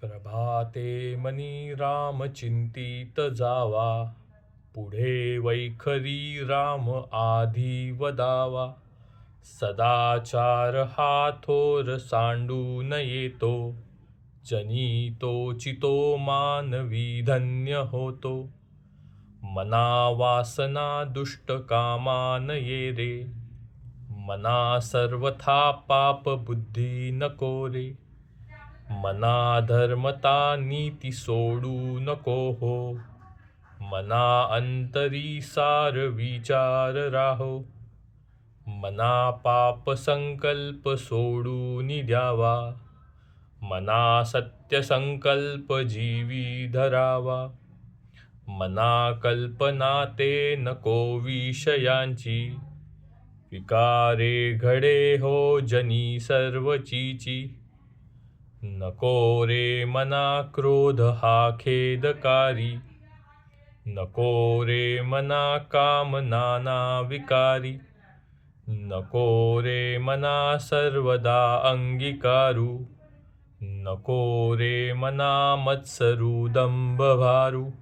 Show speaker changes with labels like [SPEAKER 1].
[SPEAKER 1] प्रभाते मनी राम चिंतित जावा, पुढे वैखरी राम आधी वदावा. सदाचार हा थोर सांडून येतो, जनी तो चितो मानवी धन्य होतो. मना वासना दुष्ट कामान ये रे, मना सर्वथा पाप बुद्धी नको रे. मना धर्मता नीती सोडू नको हो, मना अंतरी सार विचार राहो. मना पाप संकल्प सोडून द्यावा, मना सत्य संकल्प जीवी धरावा. मना कल्पना ते नको विषयांची, विकारे घडे हो जनी सर्वचीची. नको रे मना क्रोध हा खेदकारी, नको रे मना काम नाना विकारी. नको रे मना सर्वदा अंगीकारू, नको रे मना मत्सरू दंभ भारू.